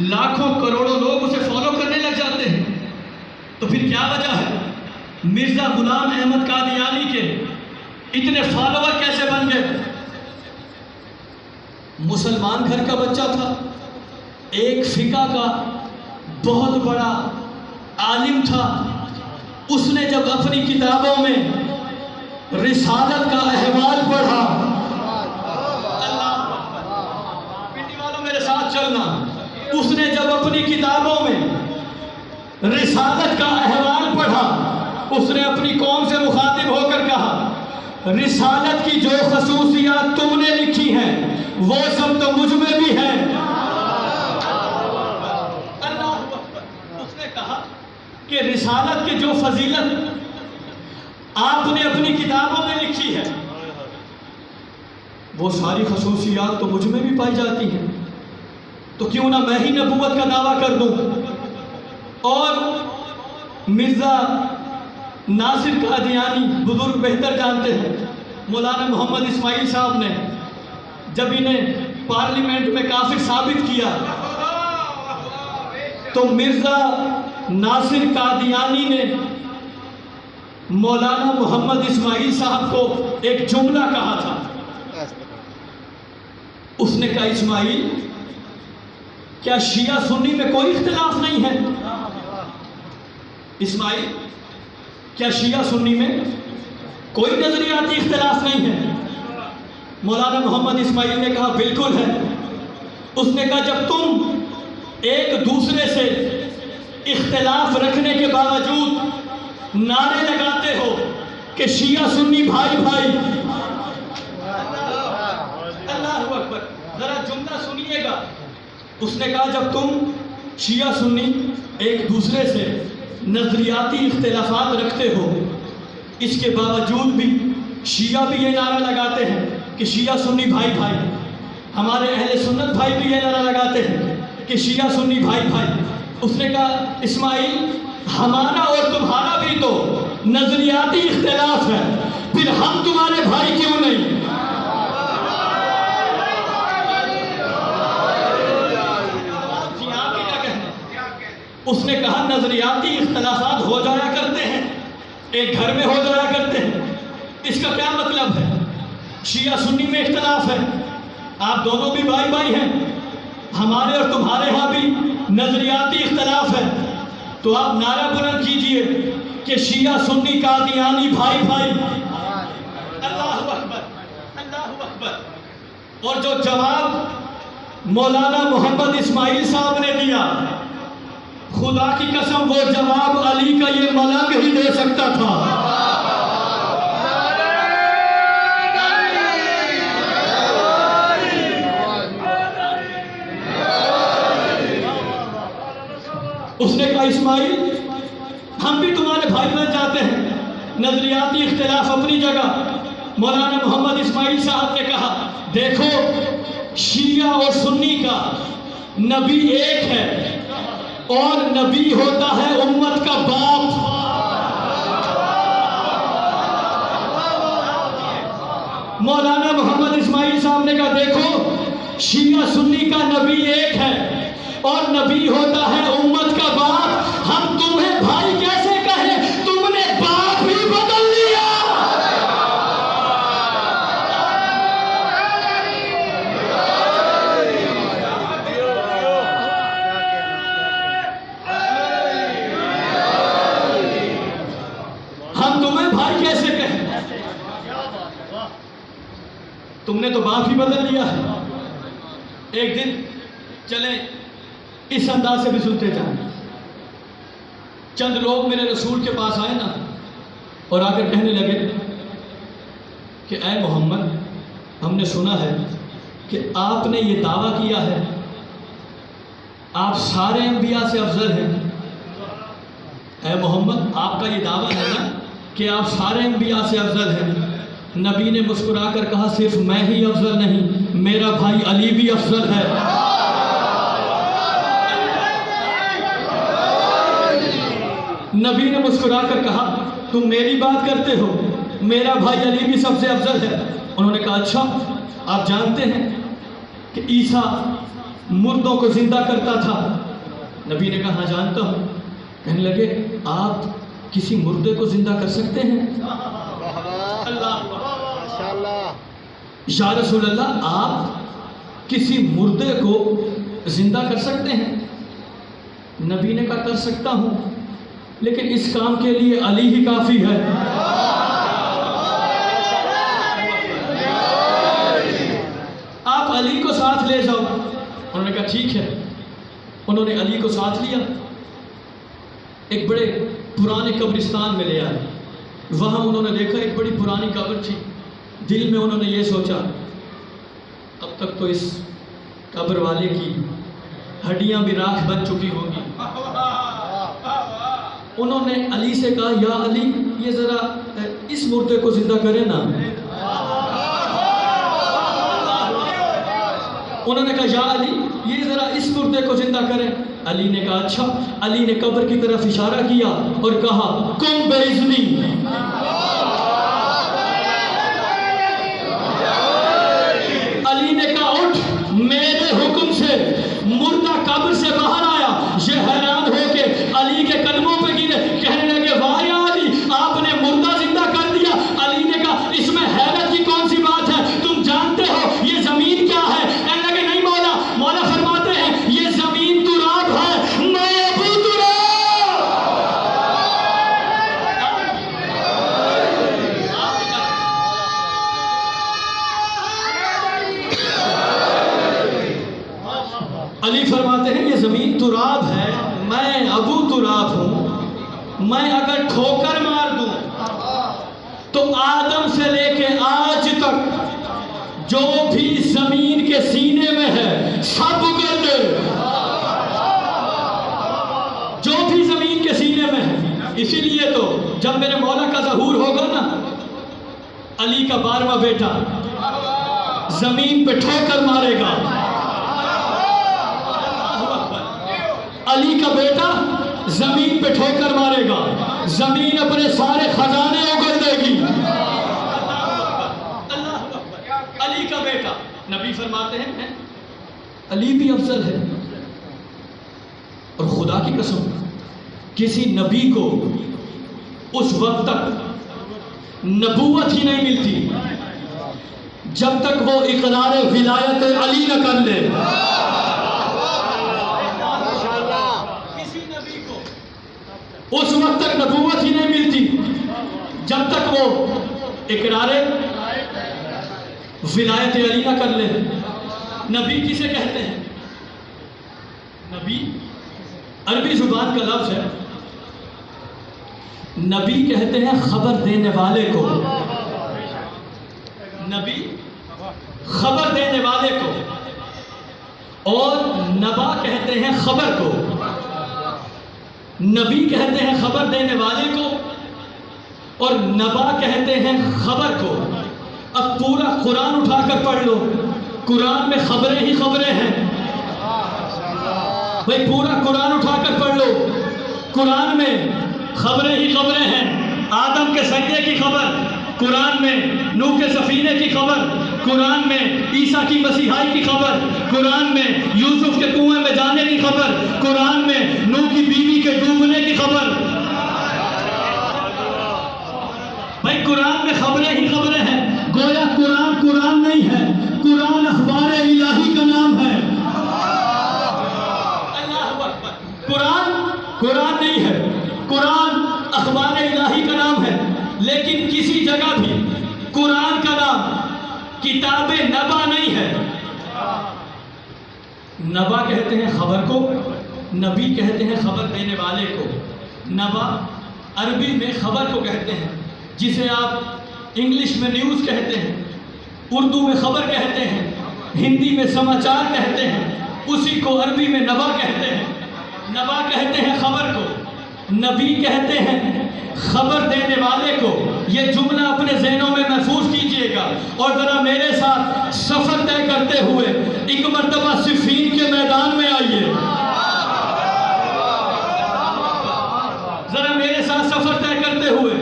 لاکھوں کروڑوں لوگ اسے فالو کرنے لگ جاتے ہیں، تو پھر کیا وجہ ہے مرزا غلام احمد قادیانی کے اتنے فالوور کیسے بن گئے؟ مسلمان گھر کا بچہ تھا، ایک فقہ کا بہت بڑا عالم تھا، اس نے جب اپنی کتابوں میں رسالت کا احوال پڑھا، اللہ پنڈی والوں میرے ساتھ چلنا، اس نے جب اپنی کتابوں میں رسالت کا احوال پڑھا، اس نے اپنی قوم سے مخاطب ہو کر کہا رسالت کی جو خصوصیات تم نے لکھی ہیں وہ سب تو مجھ میں بھی ہیں۔ اللہ اس نے کہا کہ رسالت کی جو فضیلت آپ نے اپنی کتابوں میں لکھی ہے وہ ساری خصوصیات تو مجھ میں بھی پائی جاتی ہیں، تو کیوں نہ میں ہی نبوت کا دعویٰ کر دوں۔ اور مرزا ناصر قادیانی بزرگ بہتر جانتے ہیں، مولانا محمد اسماعیل صاحب نے جب انہیں پارلیمنٹ میں کافر ثابت کیا تو مرزا ناصر قادیانی نے مولانا محمد اسماعیل صاحب کو ایک جملہ کہا تھا، اس نے کہا اسماعیل کیا شیعہ سنی میں کوئی اختلاف نہیں ہے؟ اسماعیل کیا شیعہ سنی میں کوئی نظریاتی اختلاف نہیں ہے؟ مولانا محمد اسماعیل نے کہا بالکل ہے۔ اس نے کہا جب تم ایک دوسرے سے اختلاف رکھنے کے باوجود نعرے لگاتے ہو کہ شیعہ سنی بھائی بھائی، اللہ اکبر، ذرا جملہ سنیے گا، اس نے کہا جب تم شیعہ سنی ایک دوسرے سے نظریاتی اختلافات رکھتے ہو، اس کے باوجود بھی شیعہ بھی یہ نعرہ لگاتے ہیں کہ شیعہ سنی بھائی بھائی، ہمارے اہل سنت بھائی بھی یہ نعرہ لگاتے ہیں کہ شیعہ سنی بھائی بھائی۔ اس نے کہا اسماعیل ہمارا اور تمہارا بھی تو نظریاتی اختلاف ہے، پھر ہم تمہارے بھائی کیوں نہیں؟ اس نے کہا نظریاتی اختلافات ہو جایا کرتے ہیں، ایک گھر میں ہو جایا کرتے ہیں، اس کا کیا مطلب ہے؟ شیعہ سنی میں اختلاف ہے، آپ دونوں بھی بھائی بھائی ہیں، ہمارے اور تمہارے ہاں بھی نظریاتی اختلاف ہے، تو آپ نعرہ بلند کیجئے کہ شیعہ سنی قادیانی بھائی بھائی۔ اللہ اکبر، اللہ اکبر۔ اور جو جواب مولانا محمد اسماعیل صاحب نے دیا، خدا کی قسم وہ جواب علی کا یہ ملنگ ہی دے سکتا تھا۔ اس نے کہا اسماعیل ہم بھی تمہارے بھائی بن جاتے ہیں، نظریاتی اختلاف اپنی جگہ۔ مولانا محمد اسماعیل صاحب نے کہا دیکھو شیعہ اور سنی کا نبی ایک ہے، اور نبی ہوتا ہے امت کا باپ۔ مولانا محمد اسماعیل صاحب نے کہا دیکھو شیعہ سنی کا نبی ایک ہے اور نبی ہوتا ہے امت کا باپ، ہم تمہیں بھائی کیسے کہیں؟ تم نے باپ ہی بدل لیا۔ ہم تمہیں بھائی کیسے کہیں؟ تم نے تو باپ ہی بدل لیا ہے۔ ایک دن چلیں اس انداز سے بھی سنتے جائیں، چند لوگ میرے رسول کے پاس آئے نا اور آ کر کہنے لگے کہ اے محمد ہم نے سنا ہے کہ آپ نے یہ دعویٰ کیا ہے آپ سارے انبیاء سے افضل ہیں۔ اے محمد آپ کا یہ دعویٰ ہے نا کہ آپ سارے انبیاء سے افضل ہیں۔ نبی نے مسکرا کر کہا صرف میں ہی افضل نہیں، میرا بھائی علی بھی افضل ہے۔ نبی نے مسکرا کر کہا تم میری بات کرتے ہو، میرا بھائی علی بھی سب سے افضل ہے۔ انہوں نے کہا اچھا آپ جانتے ہیں کہ عیسیٰ مردوں کو زندہ کرتا تھا۔ نبی نے کہا جانتا ہوں۔ کہنے لگے آپ کسی مردے کو زندہ کر سکتے ہیں؟ یا رسول اللہ آپ کسی مردے کو زندہ کر سکتے ہیں؟ نبی نے کہا کر سکتا ہوں، لیکن اس کام کے لیے علی ہی کافی ہے۔ آپ علی کو ساتھ لے جاؤ۔ انہوں نے کہا ٹھیک ہے۔ انہوں نے علی کو ساتھ لیا، ایک بڑے پرانے قبرستان میں لے آئے۔ وہاں انہوں نے دیکھا ایک بڑی پرانی قبر تھی۔ دل میں انہوں نے یہ سوچا اب تک تو اس قبر والے کی ہڈیاں بھی راکھ بن چکی ہوں گی۔ انہوں نے علی سے کہا یا علی یہ ذرا اس مردے کو زندہ کرے نا۔ انہوں نے کہا یا علی یہ ذرا اس مردے کو زندہ کرے۔ علی نے کہا اچھا۔ علی نے قبر کی طرف اشارہ کیا اور کہا کم باذنی۔ علی نے کہا اٹھ میرے حکم سے۔ مردہ قبر سے باہر آیا۔ یہ حیران ہو کے علی کے قدموں پہ گرے، کہنے لگے واہ یا علی آپ نے مردہ زندہ کر دیا۔ علی نے کہا اس میں حیرت کی کون سی بات ہے، تم جانتے ہو یہ زمین کیا ہے؟ کہنے لگے نہیں مولا۔ مولا فرماتے ہیں یہ زمین تراب ہے، میں ابو تراب۔ علی فرماتے ہیں یہ زمین تراب ہے، میں ابو تراب ہوں۔ میں اگر ٹھوکر مار دوں تو آدم سے لے کے آج تک جو بھی زمین کے سینے میں ہے سب اگل دے۔ جو بھی زمین کے سینے میں ہے۔ اسی لیے تو جب میرے مولا کا ظہور ہوگا نا، علی کا 12واں بیٹا زمین پہ ٹھوکر مارے گا۔ علی کا بیٹا زمین پہ ٹھوکر مارے گا، زمین اپنے سارے خزانے اگل دے گی۔ علی کا بیٹا، نبی فرماتے ہیں علی بھی افضل ہے۔ اور خدا کی قسم کسی نبی کو اس وقت تک نبوت ہی نہیں ملتی جب تک وہ اقرار ولایت علی نہ کر لے۔ اس وقت تک نبوت ہی نہیں ملتی جب تک وہ اقرار ولایت علی نہ کر لے۔ نبی کسے کہتے ہیں؟ نبی عربی زبان کا لفظ ہے۔ نبی کہتے ہیں خبر دینے والے کو۔ نبی خبر دینے والے کو، اور نبا کہتے ہیں خبر کو۔ نبی کہتے ہیں خبر دینے والے کو اور نبا کہتے ہیں خبر کو۔ اب پورا قرآن اٹھا کر پڑھ لو، قرآن میں خبریں ہی خبریں ہیں۔ بھائی پورا قرآن اٹھا کر پڑھ لو، قرآن میں خبریں ہی خبریں ہیں۔ آدم کے سجدے کی خبر قرآن میں، نوح کے سفینے کی خبر قرآن میں، عیسیٰ کی مسیحائی کی خبر قرآن میں، یوسف کے کنویں میں جانے کی خبر قرآن میں، نوح کی بیوی کے ڈوبنے کی خبر۔ بھائی قرآن میں خبریں ہی خبریں ہیں۔ گویا قرآن قرآن نہیں ہے، قرآن اخبار الہی کا نام ہے۔ قرآن قرآن نہیں ہے، قرآن اخبار الہی کا نام ہے۔ لیکن کسی جگہ بھی قرآن کا نام کتاب نبا نہیں ہے۔ نبا کہتے ہیں خبر کو، نبی کہتے ہیں خبر دینے والے کو۔ نبا عربی میں خبر کو کہتے ہیں، جسے آپ انگلش میں نیوز کہتے ہیں، اردو میں خبر کہتے ہیں، ہندی میں سماچار کہتے ہیں، اسی کو عربی میں نبا کہتے ہیں۔ نبا کہتے ہیں خبر کو، نبی کہتے ہیں خبر دینے والے کو۔ یہ جملہ اپنے ذہنوں میں محفوظ کیجئے گا اور ذرا میرے ساتھ سفر طے کرتے ہوئے ایک مرتبہ صفین کے میدان میں آئیے۔ ذرا میرے ساتھ سفر طے کرتے ہوئے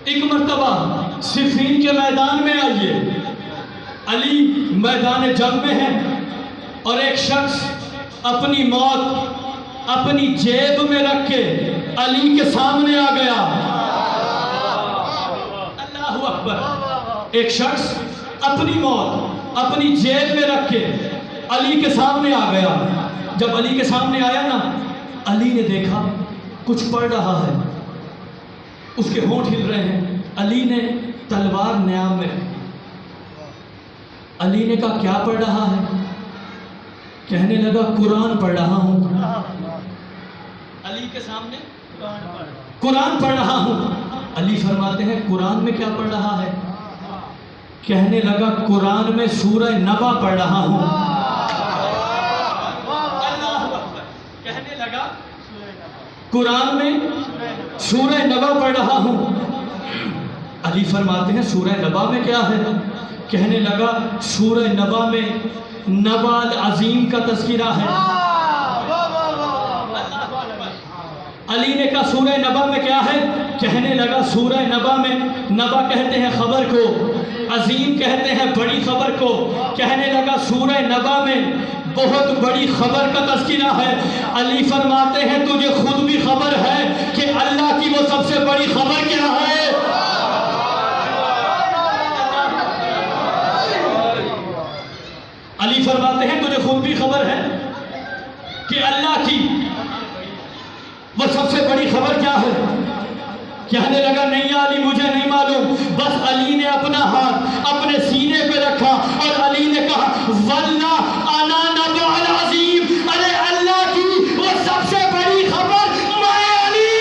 ایک مرتبہ صفین کے میدان میں آئیے۔ علی میدان جنگ میں ہے، اور ایک شخص اپنی موت اپنی جیب میں رکھ کے علی کے سامنے آ گیا. اللہ اکبر. ایک شخص اپنی موت اپنی جیب میں رکھ کے علی کے سامنے آ گیا. جب علی کے سامنے آیا نا، علی نے دیکھا کچھ پڑھ رہا ہے، اس کے ہونٹ ہل رہے ہیں. علی نے تلوار نیام میں رکھی. علی نے کہا کیا پڑھ رہا ہے؟ کہنے لگا قرآن پڑھ رہا ہوں. علی کے سامنے قرآن پڑھ رہا ہوں. علی فرماتے ہیں قرآن میں کیا پڑھ رہا ہے؟ کہنے لگا قرآن میں سورہ نبا پڑھ رہا ہوں. کہنے لگا قرآن میں سورہ نبا پڑھ رہا ہوں. علی فرماتے ہیں سورہ نبا میں کیا ہے؟ کہنے لگا سورہ نبا میں نبا العظیم کا تذکرہ ہے. علی نے کہا سورہ نبا میں کیا ہے؟ کہنے لگا سورہ نبا میں، نبا کہتے ہیں خبر کو، عظیم کہتے ہیں بڑی خبر کو. کہنے لگا سورہ نبا میں بہت بڑی خبر کا تذکرہ ہے. علی فرماتے ہیں تجھے خود بھی خبر ہے کہ اللہ کی وہ سب سے بڑی خبر کیا ہے؟ علی فرماتے ہیں تجھے خود بھی خبر ہے کہ اللہ کی وہ سب سے بڑی خبر کیا ہے؟ کہنے لگا نہیں علی مجھے نہیں معلوم. بس علی نے اپنا ہاتھ اپنے سینے پہ رکھا اور علی نے کہا واللہ انا نبع العظیم. ارے اللہ کی وہ سب سے بڑی خبر میں علی.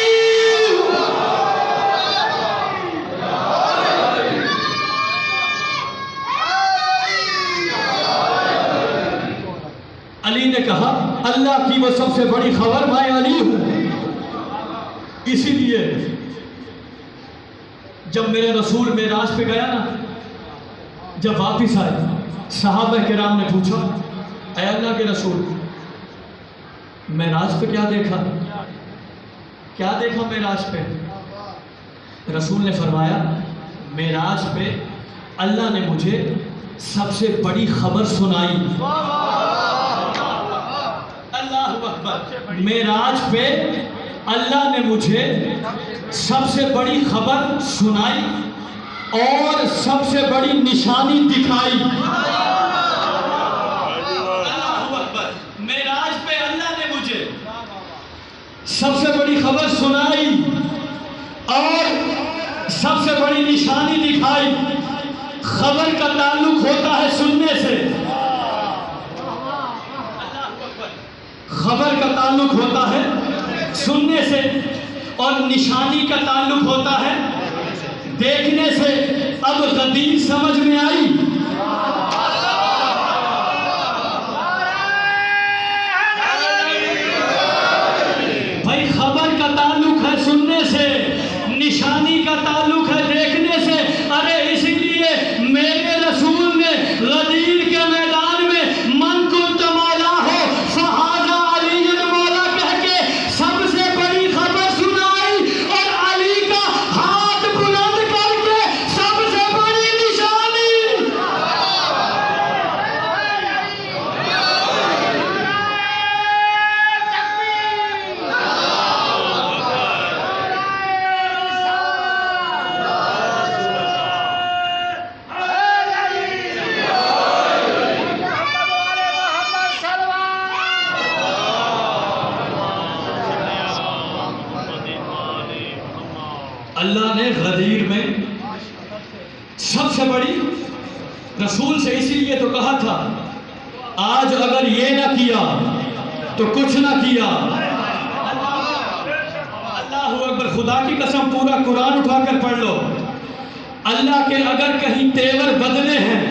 علی نے کہا اللہ کی وہ سب سے بڑی خبر میں علی ہوں. اسی لیے جب میرے رسول معراج پہ گیا نا، جب واپس آئے صحابہ کرام نے پوچھا اے اللہ کے رسول معراج پہ کیا دیکھا؟ کیا دیکھا معراج پہ؟ رسول نے فرمایا معراج پہ اللہ نے مجھے سب سے بڑی خبر سنائی. اللہ اکبر. معراج پہ اللہ نے مجھے سب سے بڑی خبر سنائی اور سب سے بڑی نشانی دکھائی. اللہ اکبر. معراج پہ اللہ نے مجھے سب سے بڑی خبر سنائی اور سب سے بڑی نشانی دکھائی. خبر کا تعلق ہوتا ہے سننے سے، خبر کا تعلق ہوتا ہے سننے سے، اور نشانی کا تعلق ہوتا ہے دیکھنے سے. اب غدیر سمجھ میں آئی؟ بھائی خبر کا تعلق ہے سننے سے، نشانی کا تعلق ہے دیکھنے سے. ارے اسی لیے میرے رسول نے غدیر کے میدان میں من کنت مولا ہو فہذا علی مولا کہہ کے سب سے بڑی خبر سنائی اور علی کا ہاتھ بلند کر کے سب سے بڑی نشانی. اللہ نے غدیر میں سب سے بڑی رسول سے اسی لیے تو کہا تھا آج اگر یہ نہ کیا تو کچھ نہ کیا. اللہ اکبر. خدا کی قسم پورا قرآن اٹھا کر پڑھ لو. اللہ کے اگر کہیں تیور بدلے ہیں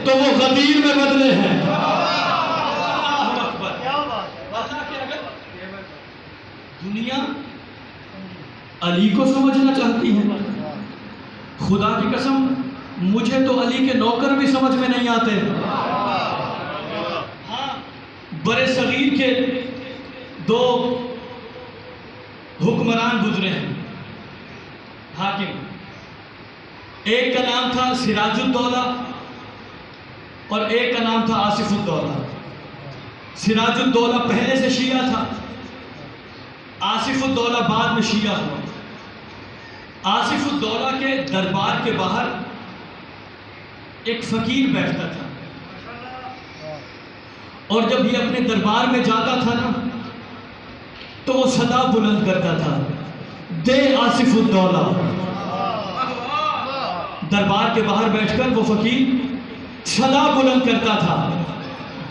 تو وہ غدیر میں بدلے ہیں. اللہ اکبر. اللہ کے اگر دنیا علی کو سمجھنا چاہتی ہے، خدا کی قسم مجھے تو علی کے نوکر بھی سمجھ میں نہیں آتے. ہاں برے صغیر کے دو حکمران گزرے ہیں حاکم. ایک کا نام تھا سراج الدولہ اور ایک کا نام تھا آصف الدولہ. سراج الدولہ پہلے سے شیعہ تھا، آصف الدولہ بعد میں شیعہ ہوا۔ آصف الدولہ کے دربار کے باہر ایک فقیر بیٹھتا تھا، اور جب یہ اپنے دربار میں جاتا تھا نا تو وہ صدا بلند کرتا تھا، دے آصف الدولہ۔ دربار کے باہر بیٹھ کر وہ فقیر صدا بلند کرتا تھا،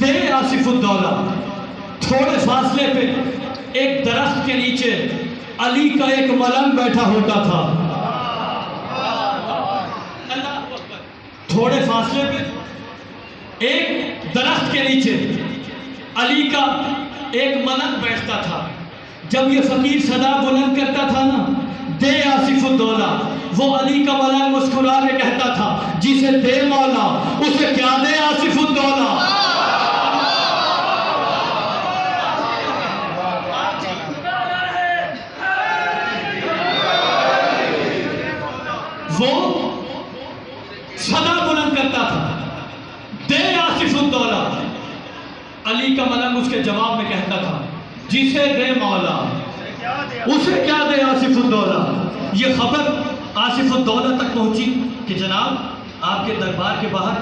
دے آصف الدولہ۔ تھوڑے فاصلے پہ ایک درخت کے نیچے علی کا ایک ملنگ بیٹھا ہوتا تھا۔ تھوڑے فاصلے پہ ایک درخت کے نیچے علی کا ایک ملنگ بیٹھتا تھا۔ جب یہ فقیر صدا بلند کرتا تھا نا، دے آصف الدولہ، وہ علی کا ملنگ مسکرا کے کہتا تھا، جسے دے مولا اسے کیا دے آصف الدولہ۔ وہ صدا بلند کرتا تھا، دے آصف الدولہ۔ علی کا ملنگ اس کے جواب میں کہتا تھا، جسے دے مولا اسے کیا دے آصف الدولہ۔ یہ خبر آصف الدولہ تک پہنچی کہ جناب آپ کے دربار کے باہر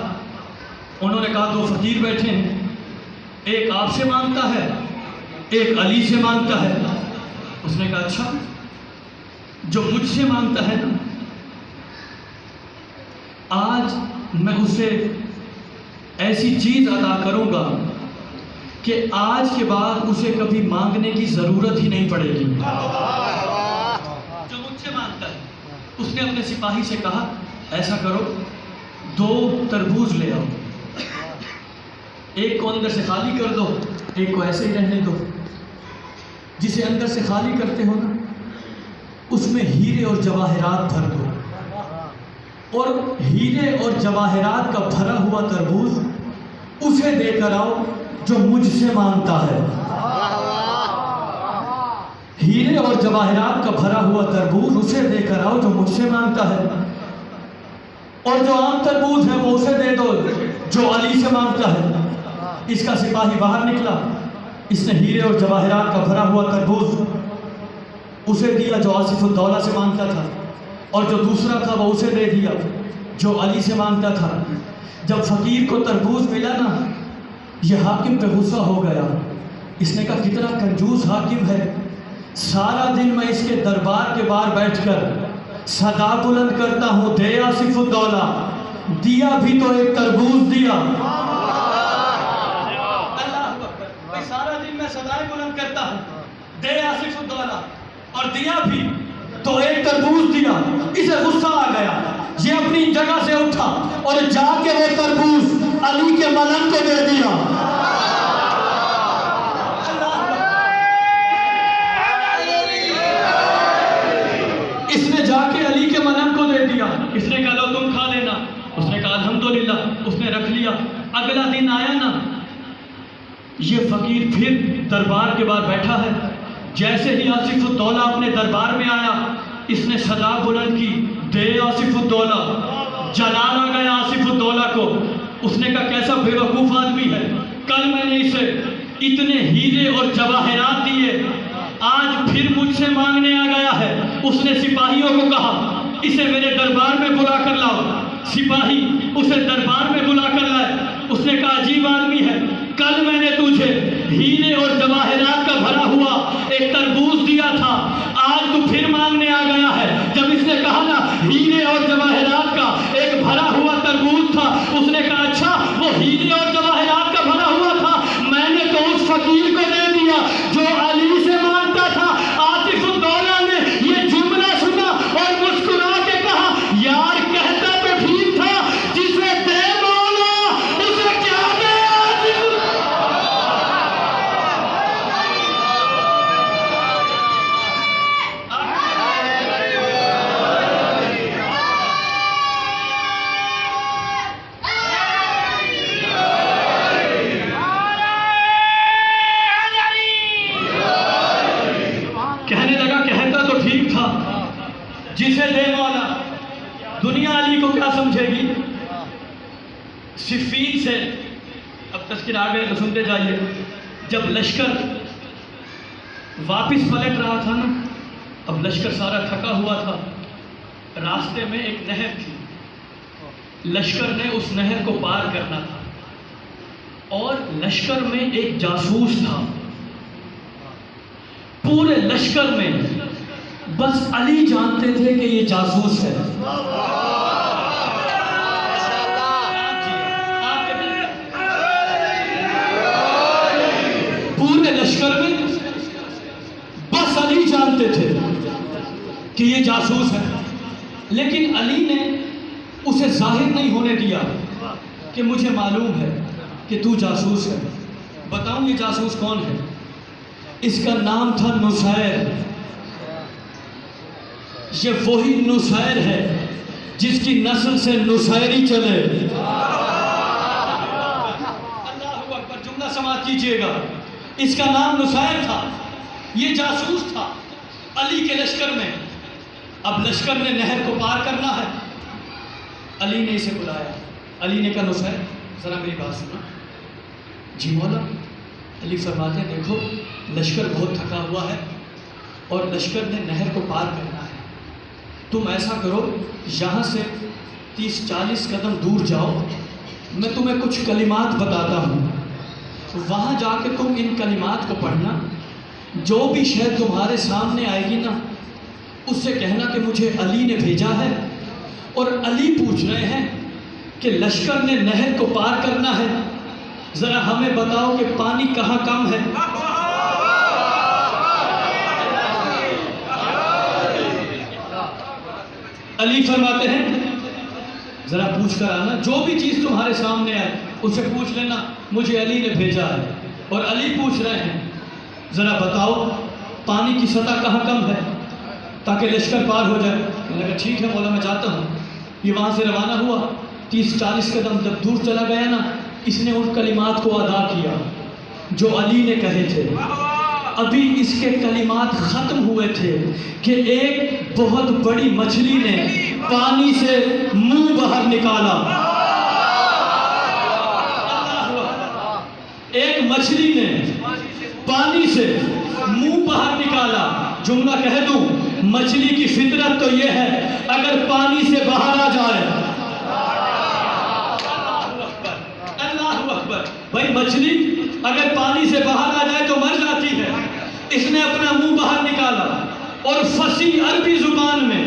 انہوں نے کہا دو فقیر بیٹھے ہیں، ایک آپ سے مانگتا ہے، ایک علی سے مانگتا ہے۔ اس نے کہا اچھا، جو مجھ سے مانگتا ہے نا، آج میں اسے ایسی چیز عطا کروں گا کہ آج کے بعد اسے کبھی مانگنے کی ضرورت ہی نہیں پڑے گی۔ جو مجھ سے مانگتا ہے، اس نے اپنے سپاہی سے کہا ایسا کرو، دو تربوز لے آؤ، ایک کو اندر سے خالی کر دو، ایک کو ایسے ہی رہنے دو۔ جسے اندر سے خالی کرتے ہو نا، اس میں ہیرے اور جواہرات بھر دو، اور ہیرے اور جواہرات کا بھرا ہوا تربوز اسے دے کر آؤ جو مجھ سے مانگتا ہے۔ ہیرے اور جواہرات کا بھرا ہوا تربوز اسے دے کر آؤ جو مجھ سے مانگتا ہے، اور جو عام تربوز ہے وہ اسے دے دو جو علی سے مانگتا ہے۔ اس کا سپاہی باہر نکلا، اس نے ہیرے اور جواہرات کا بھرا ہوا تربوز اسے دیا جو آصف الدولہ سے مانگتا تھا، اور جو دوسرا تھا وہ اسے دے دیا جو علی سے مانگتا تھا۔ جب فقیر کو تربوز ملا نا، یہ حاکم پہ غصہ ہو گیا۔ اس نے کہا کتنا کنجوس حاکم ہے، سارا دن میں اس کے دربار کے باہر بیٹھ کر صدا بلند کرتا ہوں، دے آصف الدولہ، دیا بھی تو ایک تربوز دیا۔ اللہ سارا دن میں صدائیں بلند کرتا ہوں، دے آصف الدولہ، اور دیا بھی تو ایک تربوز دیا۔ اسے غصہ آ گیا، یہ اپنی جگہ سے اٹھا اور جا کے وہ تربوز علی کے ملنگ کو دے دیا۔ اس نے جا کے علی کے ملنگ کو دے دیا۔ اس نے کہا لو تم کھا لینا۔ اس نے کہا الحمدللہ، اس نے رکھ لیا۔ اگلا دن آیا نا، یہ فقیر پھر دربار کے بعد بیٹھا ہے۔ جیسے ہی آصف الدولہ اپنے دربار میں آیا، اس نے صدا بلند کی، دے آصف الدولہ۔ جلال آ گیا آصف الدولہ کو۔ اس نے کہا کیسا بے وقوف آدمی ہے، کل میں نے اسے اتنے ہیرے اور جواہرات دیے، آج پھر مجھ سے مانگنے آ گیا ہے۔ اس نے سپاہیوں کو کہا اسے میرے دربار میں بلا کر لاؤ۔ سپاہی اسے دربار میں بلا کر لائے۔ اس نے کہا عجیب آدمی ہے، کل میں نے تجھے ہیرے اور جواہرات کا بھرا ہوا ایک تربوز دیا تھا، آج تو پھر مانگنے آ گیا ہے۔ جب اس نے کہا نا ہیرے اور جواہرات کا ایک بھرا ہوا تربوز تھا، اس نے کہا اچھا وہ ہیرے اور جواہرات کا بھرا ہوا تھا، میں نے تو اس فقیر کو دے دیا جو علی سے مانگتا تھا۔ آصف الدولہ نے یہ جملہ سنا اور مسکرا کے کہا یار کہتا تو ٹھیک تھا، جسے دے مولا اسے کیا دے آصف۔ کہنے لگا کہتا تو ٹھیک تھا، جسے دے مولا۔ دنیا علی کو کیا سمجھے گی؟ صفین سے اب تذکرہ آ گئے تو سنتے جائیے۔ جب لشکر واپس پلٹ رہا تھا نا، اب لشکر سارا تھکا ہوا تھا، راستے میں ایک نہر تھی، لشکر نے اس نہر کو پار کرنا تھا، اور لشکر میں ایک جاسوس تھا، پورے لشکر میں بس علی جانتے تھے کہ یہ جاسوس ہے۔ پورے لشکر میں بس علی جانتے تھے کہ یہ جاسوس ہے، لیکن علی نے اسے ظاہر نہیں ہونے دیا کہ مجھے معلوم ہے کہ تو جاسوس ہے۔ بتاؤں یہ جاسوس کون ہے؟ اس کا نام تھا نصیر۔ یہ وہی نصیر ہے جس کی نسل سے نصیری چلے۔ اللہ اکبر، جملہ سماعت کیجئے گا، اس کا نام نصیر تھا، یہ جاسوس تھا علی کے لشکر میں۔ اب لشکر نے نہر کو پار کرنا ہے، علی نے اسے بلایا، علی نے کہا نصیر ذرا میری بات سنا۔ جی مولا۔ علی فرماتے ہیں دیکھو لشکر بہت تھکا ہوا ہے اور لشکر نے نہر کو پار کرنا ہے، تم ایسا کرو یہاں سے 30-40 قدم دور جاؤ، میں تمہیں کچھ کلمات بتاتا ہوں، وہاں جا کے تم ان کلمات کو پڑھنا، جو بھی شے تمہارے سامنے آئے گی نا اس سے کہنا کہ مجھے علی نے بھیجا ہے، اور علی پوچھ رہے ہیں کہ لشکر نے نہر کو پار کرنا ہے، ذرا ہمیں بتاؤ کہ پانی کہاں کم ہے۔ علی فرماتے ہیں ذرا پوچھ کر آنا، جو بھی چیز تمہارے سامنے آئے اسے پوچھ لینا، مجھے علی نے بھیجا ہے۔ اور علی پوچھ رہے ہیں ذرا بتاؤ پانی کی سطح کہاں کم ہے تاکہ لشکر پار ہو جائے۔ میں نے کہا ٹھیک ہے مولا میں جاتا ہوں۔ یہ وہاں سے روانہ ہوا، 30-40 قدم جب دور چلا گیا نا، اس نے ان کلمات کو ادا کیا جو علی نے کہے تھے۔ ابھی اس کے کلمات ختم ہوئے تھے کہ ایک بہت بڑی مچھلی نے پانی سے منہ باہر نکالا۔ ایک مچھلی نے پانی سے منہ باہر نکالا۔ جملہ کہہ دوں، مچھلی کی فطرت تو یہ ہے اگر پانی سے باہر آ جائے، اللہ اکبر، بھائی مچھلی اگر پانی سے باہر آ جائے تو مر جاتی ہے۔ اس نے اپنا منہ باہر نکالا اور فصیح عربی زبان میں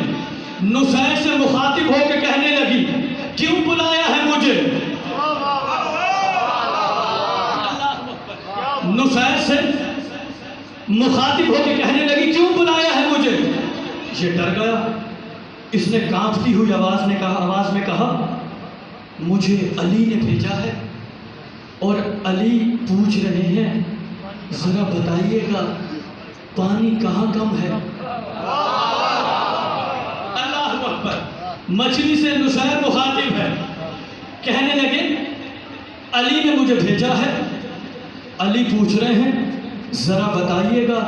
نصیر سے مخاطب ہو کے کہنے لگی کیوں بلایا ہے مجھے؟ نصیر سے مخاطب ہو کے کہنے لگی کیوں بلایا ہے مجھے؟ یہ ڈر گیا، اس نے کانپتی ہوئی آواز میں کہا مجھے علی نے بھیجا ہے اور علی پوچھ رہے ہیں ذرا بتائیے گا پانی کہاں کم ہے۔ اللہ اکبر، مچھلی سے نصیر مخاطب ہے، کہنے لگے علی نے مجھے بھیجا ہے، علی پوچھ رہے ہیں ذرا بتائیے گا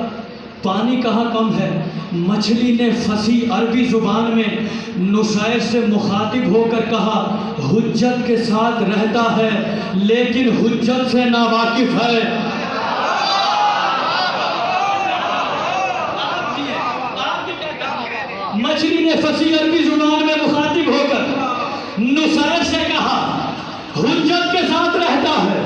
پانی کہاں کم ہے۔ مچھلی نے فصیح عربی زبان میں نصیر سے مخاطب ہو کر کہا حجت کے ساتھ رہتا ہے لیکن حجت سے ناواقف ہے۔ مچھلی نے فصیح عربی زبان میں مخاطب ہو کر نصیر سے کہا حجت کے ساتھ رہتا ہے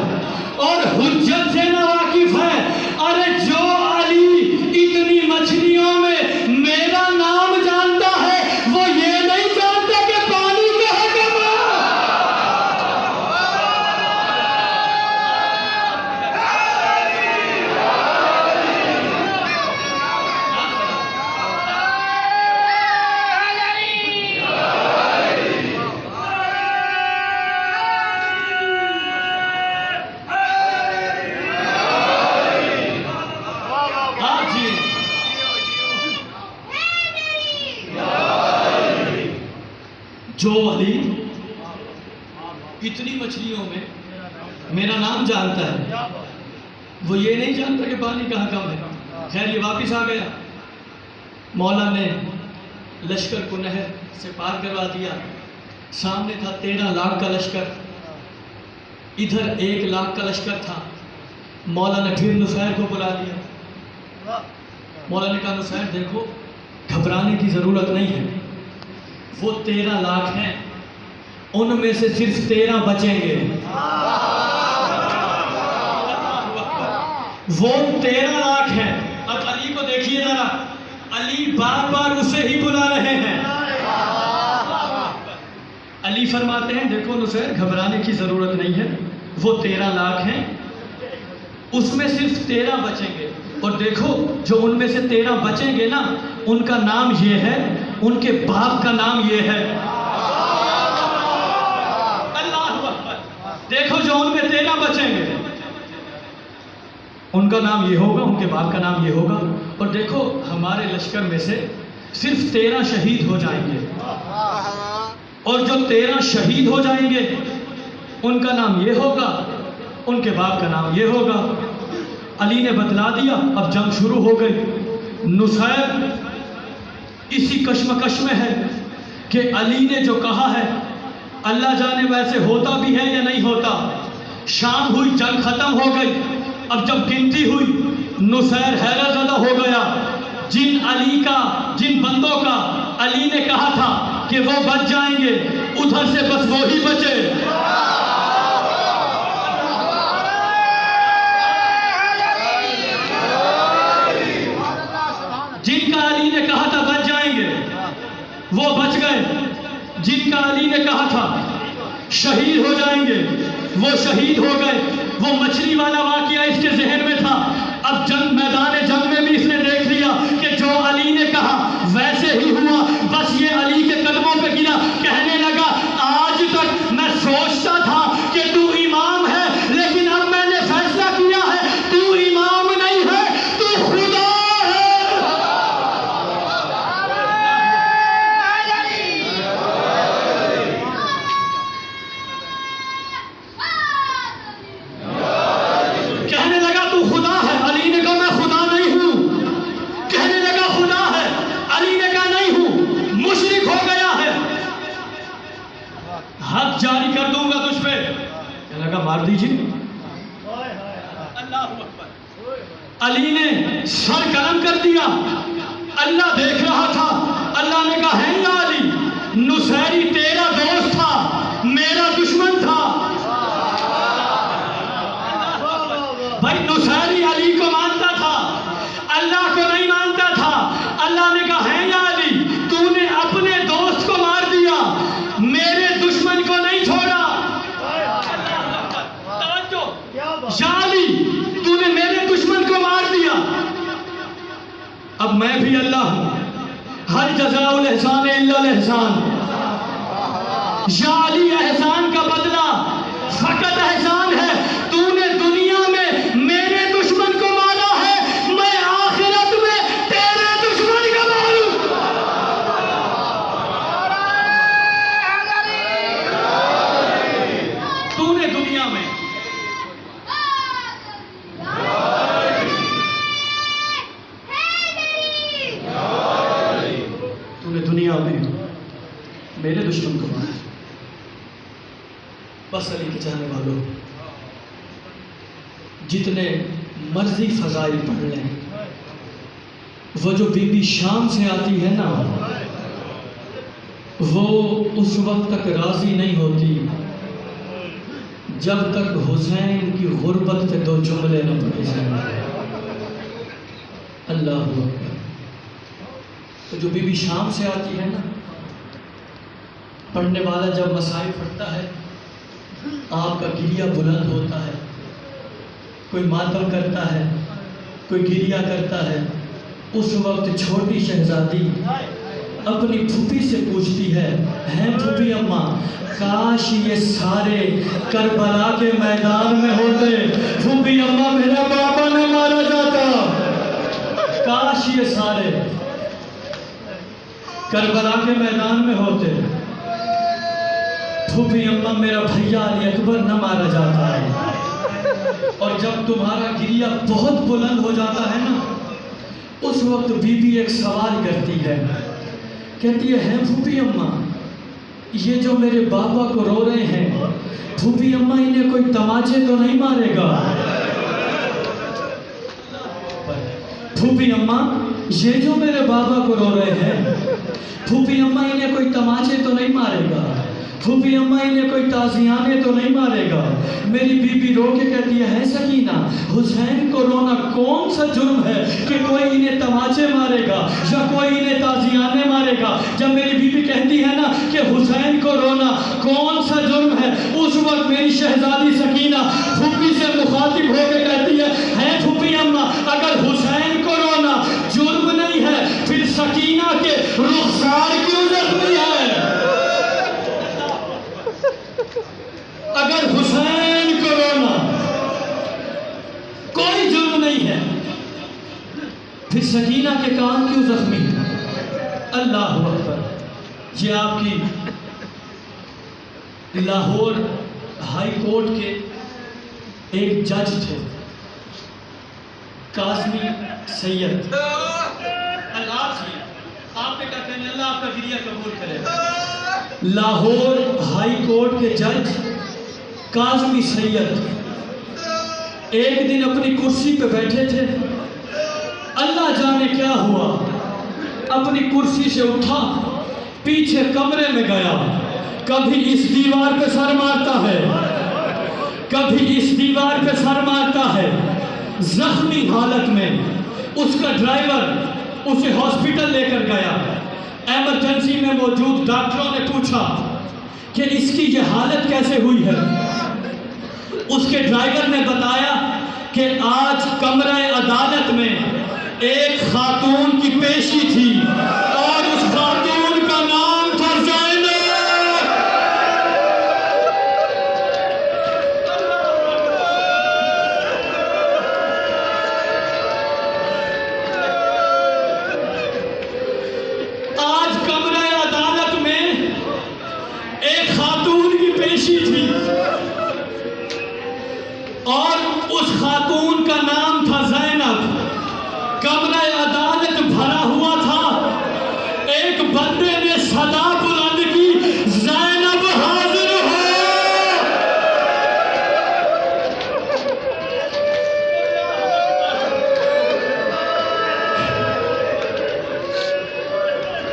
اور حجت سے ناواقف ہے۔ ارے جو علی اتنی مچھلیوں میں میرا نام جانتا ہے وہ یہ نہیں جانتا کہ پانی کہاں کم ہے۔ جو علی اتنی مچھلیوں میں میرا نام جانتا ہے وہ یہ نہیں جانتا کہ پانی کہاں کم ہے۔ خیر یہ واپس آ گیا، مولا نے لشکر کو نہر سے پار کروا دیا۔ سامنے تھا 13 لاکھ کا لشکر، ادھر 1 لاکھ کا لشکر تھا۔ مولا نے پھر نصیر کو بلا لیا. مولا نے کہا نصیر دیکھو گھبرانے کی ضرورت نہیں ہے، وہ 13 لاکھ ہیں، ان میں سے صرف 13 بچیں گے. وہ 13 لاکھ ہیں. اب علی کو دیکھیے ذرا، علی بار بار اسے ہی بلا رہے ہیں. علی فرماتے ہیں دیکھو نصیر گھبرانے کی ضرورت نہیں ہے، وہ 13 لاکھ ہیں، اس میں صرف 13 بچیں گے. اور دیکھو جو ان میں سے 13 بچیں گے نا، ان کا نام یہ ہے، ان کے باپ کا نام یہ ہے. اللہ اکبر. دیکھو جو ان میں 13 بچیں گے ان کا نام یہ ہوگا، ان کے باپ کا نام یہ ہوگا. اور دیکھو ہمارے لشکر میں سے صرف 13 شہید ہو جائیں گے، اور جو 13 شہید ہو جائیں گے ان کا نام یہ ہوگا، ان کے باپ کا نام یہ ہوگا. علی نے بتلا دیا. اب جنگ شروع ہو گئی. نصیر اسی کشمکش میں ہے کہ علی نے جو کہا ہے اللہ جانے ویسے ہوتا بھی ہے یا نہیں ہوتا. شام ہوئی، جنگ ختم ہو گئی. اب جب گنتی ہوئی نصیر حیرت زدہ ہو گیا. جن بندوں کا علی نے کہا تھا کہ وہ بچ جائیں گے، ادھر سے بس وہی بچے. جن کا علی نے کہا تھا بچ جائیں گے وہ بچ گئے، جن کا علی نے کہا تھا شہید ہو جائیں گے وہ شہید ہو گئے. وہ مچھلی والا واقعہ اس کے ذہن میں تھا. اب میدان جنگ میں بھی اس نے دیکھ لیا کہ جو علی نے کہا ویسے ہی ہوا. بس یہ علی کے قدموں پہ گرا، کہنے لگا آج تک میں سوچتا تھا کہ تو امام ہے، لیکن اب میں نے فیصلہ کیا ہے تو امام نہیں ہے، تو خدا ہے. کہنے لگا تو خدا ہے. علی نے کہا میں خدا نہیں ہوں. کہنے لگا خدا ہے. علی نے کہا نہیں ہوں، مشرک ہو گیا ہے. حد جاری کر دوں گا تجھ پہ. کہنے لگا مار دیجیے. اللہ اکبر. علی نے سر قلم کر دیا. اللہ دیکھ رہا تھا. اللہ نے کہا ہے یا علی، نصیری تیرا دوست تھا، میرا دشمن تھا. بھائی نصیری علی کو مانتا تھا، اللہ کو نہیں مانتا تھا. اللہ نے کہا ہے یا علی، تو نے اپنے دوست کو مار دیا، میرے دشمن کو نہیں چھوڑا. یا علی تو نے میرے دشمن کو مار دیا. اب میں بھی اللہ ہوں، ہر جزاء الاحسان الا الاحسان. یا علی احسان کا بدلہ فقط احسان ہے. تو نے دنیا میں میرے دشمن کو مارا ہے، میں آخرت میں تیرے دشمن کا ماروں. تو نے دنیا میں میرے دشمن کو مارا. بس علی کے چاہنے والوں جتنے مرضی فضائل پڑھ لیں، وہ جو بی بی شام سے آتی ہے نا، وہ اس وقت تک راضی نہیں ہوتی جب تک حسین کی غربت پہ 2 جملے نہ پڑھے جائیں. اللہ اکبر. تو جو بی بی شام سے آتی ہے نا، پڑھنے والا جب مسائل پڑھتا ہے آپ کا گریہ بلند ہوتا ہے. کوئی ماتم کرتا ہے، کوئی گریہ کرتا ہے. اس وقت چھوٹی شہزادی اپنی پھوپھی سے پوچھتی ہے پھوپھی اماں، کاش یہ سارے کربلا کے میدان میں ہوتے. پھوپھی اماں میرا بابا نہ مارا جاتا. کاش یہ سارے کربلا کے میدان میں ہوتے. پھوپھی اماں میرا بھیا علی اکبر نہ مارا جاتا ہے. اور جب تمہارا گریہ بہت بلند ہو جاتا ہے نا، اس وقت بی بی ایک سوال کرتی ہے، کہتی ہے پھوپھی اماں یہ جو میرے بابا کو رو رہے ہیں، پھوپھی اماں انہیں کوئی تماچے تو نہیں مارے گا؟ پھوپھی اماں یہ جو میرے بابا کو رو رہے ہیں، پھوپھی اماں انہیں کوئی تماچے تو نہیں مارے گا، پھوپھی اماں انہیں کوئی تازیانے تو نہیں مارے گا۔ میری بی بی رو کے کہتی ہے سکینہ، حسین کو رونا کون سا جرم ہے کہ کوئی انہیں تماچے مارے گا یا کوئی انہیں تازیانے مارے گا؟ جب میری بی بی کہتی ہے نا کہ حسین کو رونا کون سا جرم ہے، اس وقت میری شہزادی سکینہ پھوپھی سے مخاطب ہو کے کہتی ہے پھوپھی اماں اگر حسین کو رونا جرم نہیں ہے پھر سکینہ کے رخسار کیوں زخمی ہے؟ اگر حسین کو رونا کوئی جرم نہیں ہے پھر سکینہ کے کان کیوں زخمی ہے؟ اللہ اکبر۔ یہ آپ کی لاہور ہائی کورٹ کے ایک جج تھے قاسمی سید۔ اللہ جی آپ نے کہتے ہیں اللہ آپ کا گریہ قبول کرے۔ لاہور ہائی کورٹ کے جج قاسمی سید ایک دن اپنی کرسی پہ بیٹھے تھے، اللہ جانے کیا ہوا، اپنی کرسی سے اٹھا، پیچھے کمرے میں گیا، کبھی اس دیوار پہ سر مارتا ہے، کبھی اس دیوار پہ سر مارتا ہے، زخمی حالت میں۔ اس کا ڈرائیور اسے ہاسپٹل لے کر گیا، ایمرجنسی میں موجود ڈاکٹروں نے پوچھا کہ اس کی یہ حالت کیسے ہوئی ہے؟ اس کے ڈرائیور نے بتایا کہ آج کمرہ عدالت میں ایک خاتون کی پیشی تھی اور اس خاتون کا نام تھا زینب۔ آج کمرہ عدالت میں ایک خاتون کی پیشی تھی اور اس خاتون کا نام تھا زینب۔ کمرہ عدالت بھرا ہوا تھا، ایک بندے نے صدا بلند کی زینب حاضر ہو۔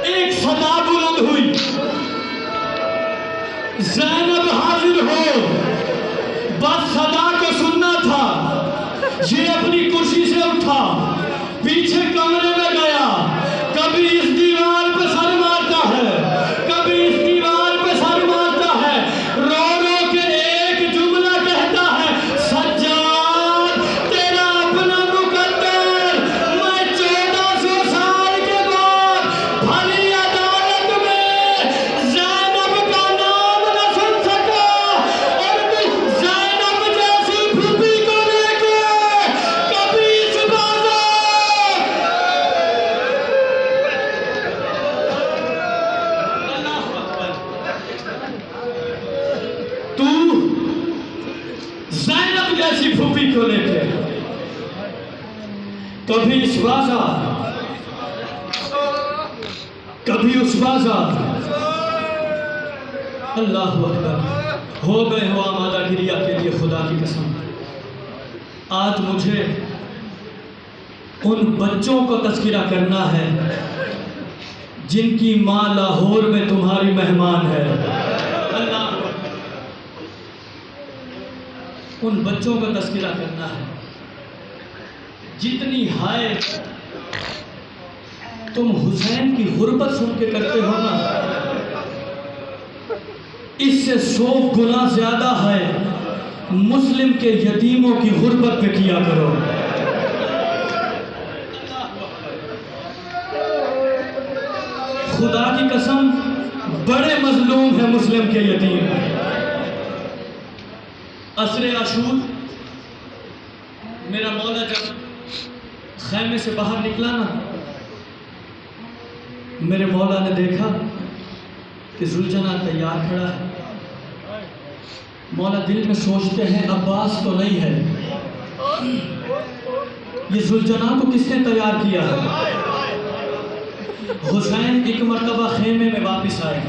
ایک صدا بلند ہوئی، زینب حاضر ہو۔ بس صدا کو سننا تھا۔ یہ اپنی کرسی سے اٹھا، پیچھے کمرے میں گیا، کبھی اس دیوار پہ سر مارتا ہے، کبھی اس دیوار پہ سر مارتا ہے، رو رو کے ایک جملہ کہتا ہے سجاد تیرا اپنا مقدر، میں 1400 سال کے بعد بھری عدالت میں زینب کا نام نہ سن سکا، اور زینب جیسی پھوپھی کو لے کے کبھی اس بازار۔ تو زینب جیسی پھوپھی کو لے کے کبھی اس بازار، کبھی اس بازار۔ اللہ اکبر۔ ہو گئے ہو آمادہ گریہ کے لیے خدا کی قسم۔ آج مجھے ان بچوں کو تذکرہ کرنا ہے جن کی ماں لاہور میں تمہاری مہمان ہے۔ اللہ ان بچوں کا تذکرہ کرنا ہے۔ جتنی ہائے تم حسین کی غربت سن کے کرتے ہو نا، اس سے 100 گنا زیادہ ہے مسلم کے یتیموں کی غربت پہ کیا کرو۔ خدا کی قسم بڑے مظلوم ہیں مسلم کے یتیم۔ عصر عاشور میرا مولا جب خیمے سے باہر نکلا نا، میرے مولا نے دیکھا کہ ذوالجناح تیار کھڑا ہے۔ مولا دل میں سوچتے ہیں عباس تو نہیں ہے، یہ ذوالجناح کو کس نے تیار کیا ہے؟ حسین ایک مرتبہ خیمے میں واپس آئے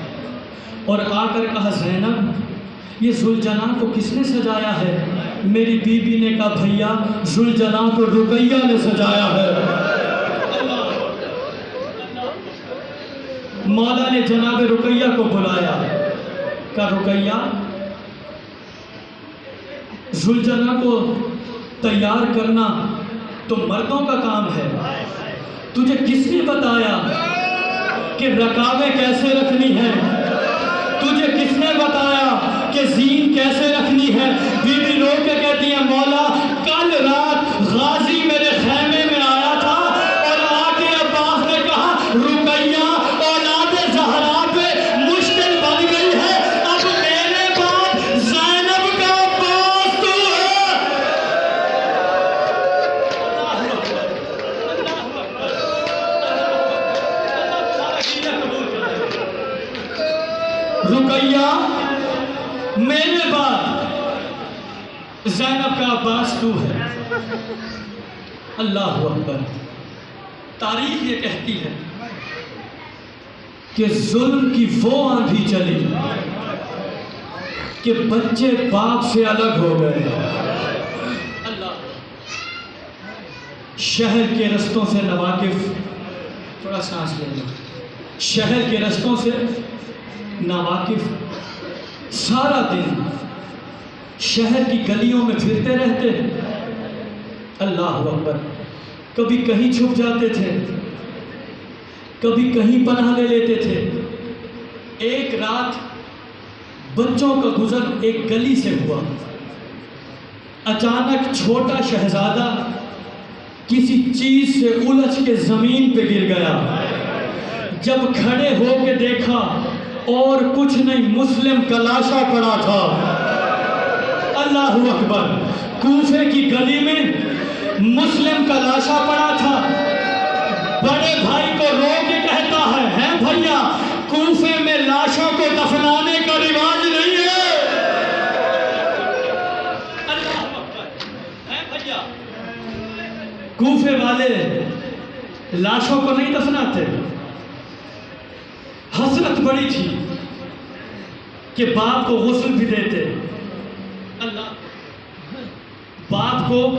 اور آ کر کہا زینب یہ ذوالجناح کو کس نے سجایا ہے؟ میری بی بی نے کہا بھیا ذوالجناح کو رقیہ نے سجایا ہے۔ مولا نے جناب رقیہ کو بلایا، کہا رقیہ ذوالجنہ کو تیار کرنا تو مردوں کا کام ہے، تجھے کس نے بتایا کہ رکابیں کیسے رکھنی ہے؟ تجھے کس نے بتایا کہ زین کیسے رکھنی ہے؟ بی بی رو کے کہتی ہیں مولا کل رات غازی میرے خیمے میں آیا تھا اور آ کے عباس نے کہا رقیہ اولاد زہرا پہ مشکل بن گئی ہے، اب میرے بعد زینب کا عباس تو ہے۔ رقیہ میرے بعد زینب کا عباس تو ہے۔ اللہ اکبر۔ تاریخ یہ کہتی ہے کہ ظلم کی وہ آندھی چلی کہ بچے باپ سے الگ ہو گئے۔ اللہ، شہر کے رستوں سے نواقف، تھوڑا سانس لے لو، شہر کے رستوں سے ناواقف، سارا دن شہر کی گلیوں میں پھرتے رہتے۔ اللہ اکبر۔ کبھی کہیں چھپ جاتے تھے، کبھی کہیں پناہ لے لیتے تھے۔ ایک رات بچوں کا گزر ایک گلی سے ہوا، اچانک چھوٹا شہزادہ کسی چیز سے الجھ کے زمین پہ گر گیا۔ جب کھڑے ہو کے دیکھا اور کچھ نہیں، مسلم کا لاشا پڑا تھا۔ اللہ اکبر۔ کوفے کی گلی میں مسلم کا لاشا پڑا تھا۔ بڑے بھائی کو رو کے کہتا ہے بھیا کوفے میں لاشوں کو دفنانے کا رواج نہیں ہے۔ اللہ اکبر۔ بھیا کوفے والے لاشوں کو نہیں دفناتے۔ حسرت بڑی تھی کہ باپ کو غسل بھی دیتے، اللہ، باپ کو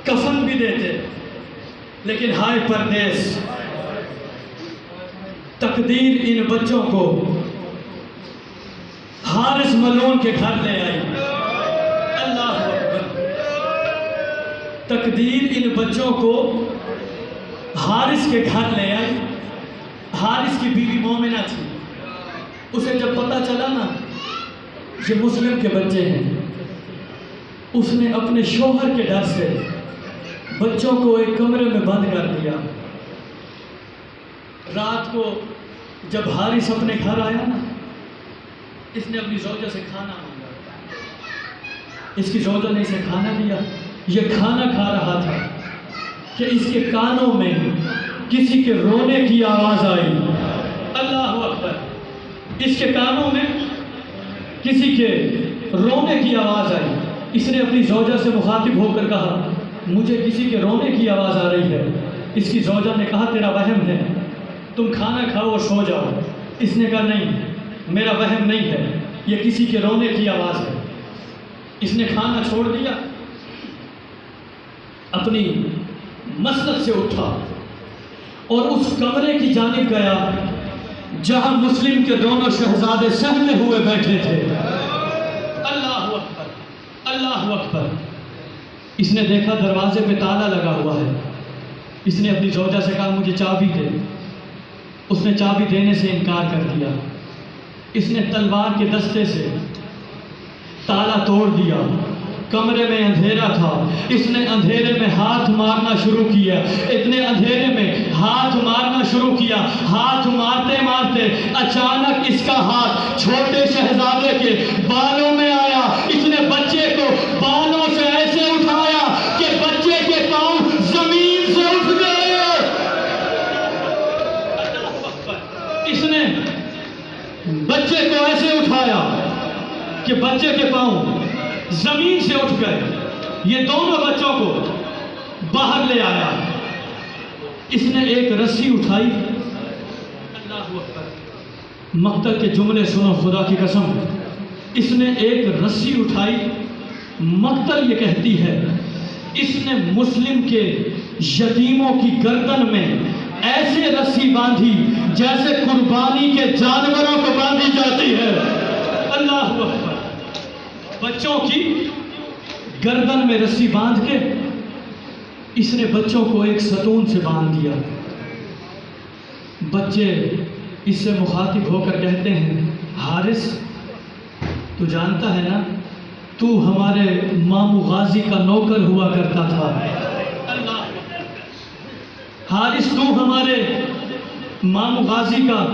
کفن بھی دیتے، لیکن ہائے پردیس، تقدیر ان بچوں کو حارث ملعون کے گھر لے آئی۔ اللہ اکبر۔ تقدیر ان بچوں کو حارث کے گھر لے آئی۔ حارث کی بیوی مومنہ تھی، اسے جب پتہ چلا نا یہ مسلم کے بچے ہیں، اس نے اپنے شوہر کے ڈر سے بچوں کو ایک کمرے میں بند کر دیا۔ رات کو جب حارث اپنے گھر آیا نا، اس نے اپنی زوجہ سے کھانا مانگا، اس کی زوجہ نے اسے کھانا دیا۔ یہ کھانا کھا رہا تھا کہ اس کے کانوں میں کسی کے رونے کی آواز آئی۔ اللہ اکبر۔ اس کے کانوں میں کسی کے رونے کی آواز آئی۔ اس نے اپنی زوجہ سے مخاطب ہو کر کہا مجھے کسی کے رونے کی آواز آ رہی ہے۔ اس کی زوجہ نے کہا تیرا وہم ہے، تم کھانا کھاؤ اور سو جاؤ۔ اس نے کہا نہیں، میرا وہم نہیں ہے، یہ کسی کے رونے کی آواز ہے۔ اس نے کھانا چھوڑ دیا، اپنی مسند سے اٹھا اور اس کمرے کی جانب گیا جہاں مسلم کے دونوں شہزادے سہمے ہوئے بیٹھے تھے۔ اللہ اکبر، اللہ اکبر۔ اس نے دیکھا دروازے پہ تالا لگا ہوا ہے۔ اس نے اپنی زوجہ سے کہا مجھے چابی دے۔ اس نے چابی دینے سے انکار کر دیا۔ اس نے تلوار کے دستے سے تالا توڑ دیا۔ کمرے میں اندھیرا تھا، اس نے اندھیرے میں ہاتھ مارنا شروع کیا۔ اتنے اندھیرے میں ہاتھ مارنا شروع کیا۔ ہاتھ مارتے مارتے اچانک اس کا ہاتھ چھوٹے شہزادے کے بالوں میں آیا۔ اس نے بچے کو بالوں سے ایسے اٹھایا کہ بچے کے پاؤں زمین سے اٹھ گئے۔ اس نے بچے کو ایسے اٹھایا کہ بچے کے پاؤں زمین سے اٹھ گئے۔ یہ دونوں بچوں کو باہر لے آیا۔ اس نے ایک رسی اٹھائی۔ اللہ اکبر۔ مقتل کے جملے سنو خدا کی قسم۔ اس نے ایک رسی اٹھائی۔ مقتل یہ کہتی ہے اس نے مسلم کے یتیموں کی گردن میں ایسے رسی باندھی جیسے قربانی کے جانوروں کو باندھی جاتی ہے۔ اللہ اکبر۔ بچوں کی گردن میں رسی باندھ کے اس نے بچوں کو ایک ستون سے باندھ دیا۔ بچے اس سے مخاطب ہو کر کہتے ہیں، حارث تو جانتا ہے نا، تو ہمارے مامو غازی کا نوکر ہوا کرتا تھا۔ حارث تو ہمارے مامو غازی کا